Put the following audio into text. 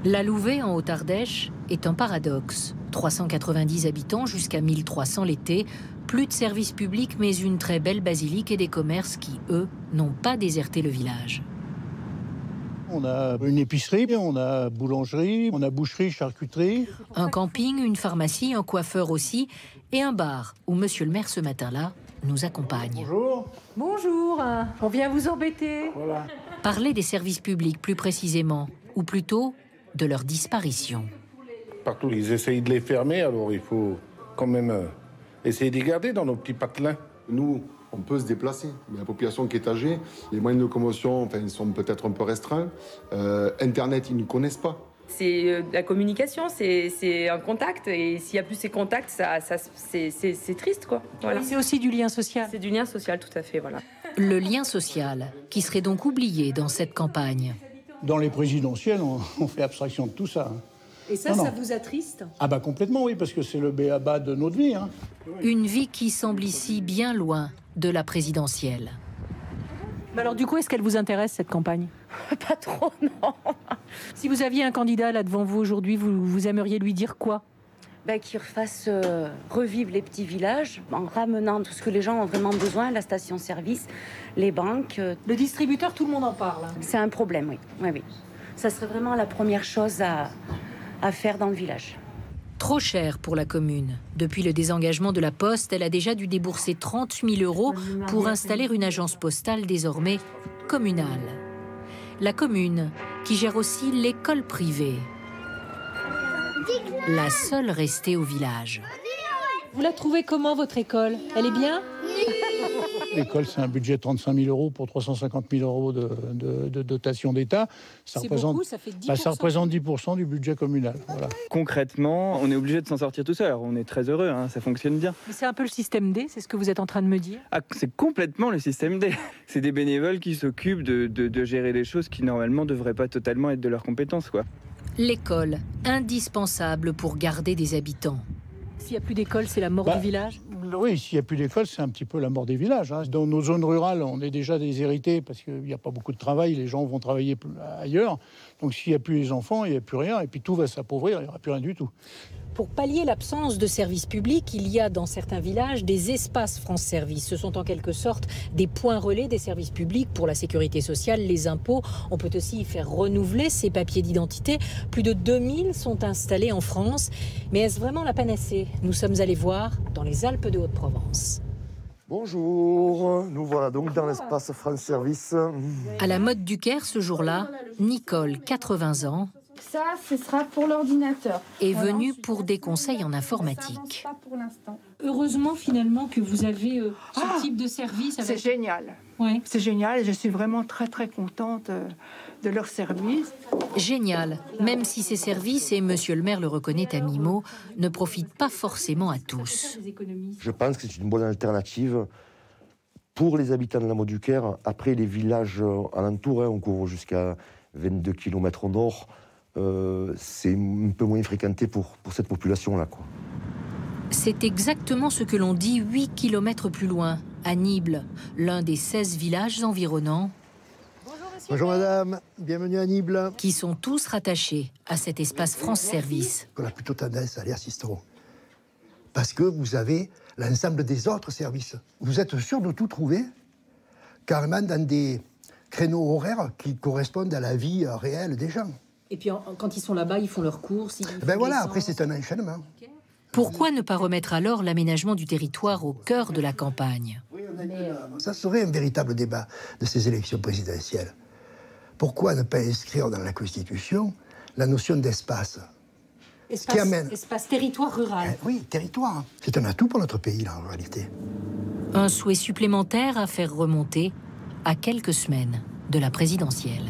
La Louvet, en Haute-Ardèche, est un paradoxe. 390 habitants jusqu'à 1300 l'été, plus de services publics mais une très belle basilique et des commerces qui, eux, n'ont pas déserté le village. On a une épicerie, on a boulangerie, on a boucherie, charcuterie. Un camping, une pharmacie, un coiffeur aussi et un bar où monsieur le maire ce matin-là nous accompagne. Bonjour. Bonjour, on vient vous embêter. Voilà. Parler des services publics plus précisément, ou plutôt de leur disparition. Partout, ils essayent de les fermer, alors il faut quand même essayer de les garder dans nos petits patelins. Nous, on peut se déplacer, mais la population qui est âgée, les moyens de locomotion, enfin, ils sont peut-être un peu restreints. Internet, ils ne connaissent pas. C'est la communication, c'est un contact, et s'il n'y a plus ces contacts, c'est triste, quoi. Voilà. C'est aussi du lien social. C'est du lien social, tout à fait, voilà. Le lien social, qui serait donc oublié dans cette campagne. Dans les présidentielles, on fait abstraction de tout ça. Et ça, ça vous attriste? Ah bah complètement, oui, parce que c'est le b.a.-ba de notre vie. Une vie qui semble ici bien loin de la présidentielle. Mais alors du coup, est-ce qu'elle vous intéresse, cette campagne? Pas trop, non. Si vous aviez un candidat là devant vous aujourd'hui, vous aimeriez lui dire quoi? Qu'il refasse revivre les petits villages en ramenant tout ce que les gens ont vraiment besoin, la station-service, les banques. Le distributeur, tout le monde en parle. C'est un problème, oui. Oui. Ça serait vraiment la première chose à faire dans le village. Trop cher pour la commune. Depuis le désengagement de la Poste, elle a déjà dû débourser 30 000 € pour installer une agence postale désormais communale. La commune qui gère aussi l'école privée. La seule restée au village. Vous la trouvez comment, votre école? Elle est bien? L'école, c'est un budget de 35 000 € pour 350 000 € de dotation d'État. Ça représente, beaucoup, ça fait 10%. ça représente 10% du budget communal. Voilà. Concrètement, on est obligé de s'en sortir tout seul. Alors, on est très heureux, ça fonctionne bien. Mais c'est un peu le système D, c'est ce que vous êtes en train de me dire? Ah, c'est complètement le système D. C'est des bénévoles qui s'occupent de gérer des choses qui, normalement, ne devraient pas totalement être de leurs compétences, quoi. L'école, indispensable pour garder des habitants. S'il n'y a plus d'école, c'est la mort du village? Oui, s'il n'y a plus d'école, c'est un petit peu la mort des villages. Dans nos zones rurales, on est déjà déshérités parce qu'il n'y a pas beaucoup de travail, les gens vont travailler ailleurs. Donc s'il n'y a plus les enfants, il n'y a plus rien, et puis tout va s'appauvrir, il n'y aura plus rien du tout. Pour pallier l'absence de services publics, il y a dans certains villages des espaces France Service. Ce sont en quelque sorte des points relais des services publics pour la sécurité sociale, les impôts. On peut aussi y faire renouveler ses papiers d'identité. Plus de 2000 sont installés en France. Mais est-ce vraiment la panacée? Nous sommes allés voir dans les Alpes de Haute-Provence. Bonjour, nous voilà donc dans l'espace France Service. À la Motte du Caire, ce jour-là, Nicole, 80 ans, ça, ce sera pour l'ordinateur. Est venue pour des conseils en informatique. Pas pour l'instant. Heureusement, finalement, que vous avez ce type de service. C'est génial. Ouais. C'est génial et je suis vraiment très, très contente de leur service. Génial, même si ces services, et monsieur le maire le reconnaît à mi-mot, ne profitent pas forcément à tous. Je pense que c'est une bonne alternative pour les habitants de la Motte du Caire. Après, les villages alentours, on couvre jusqu'à 22 km au nord. C'est un peu moins fréquenté pour cette population-là, quoi. C'est exactement ce que l'on dit 8 km plus loin, à Nibles, l'un des 16 villages environnants. Bonjour madame, bienvenue à Nibles. Qui sont tous rattachés à cet espace France Service. On a plutôt tendance à aller à Sisteron. Parce que vous avez l'ensemble des autres services. Vous êtes sûr de tout trouver, carrément dans des créneaux horaires qui correspondent à la vie réelle des gens. Et puis quand ils sont là-bas, ils font leurs courses. Ben voilà, après c'est un enchaînement. Pourquoi ne pas remettre alors l'aménagement du territoire au cœur de la campagne? Ça serait un véritable débat de ces élections présidentielles. Pourquoi ne pas inscrire dans la Constitution la notion d'espace? Espace territoire rural. Oui, territoire. C'est un atout pour notre pays, là, en réalité. Un souhait supplémentaire à faire remonter à quelques semaines de la présidentielle.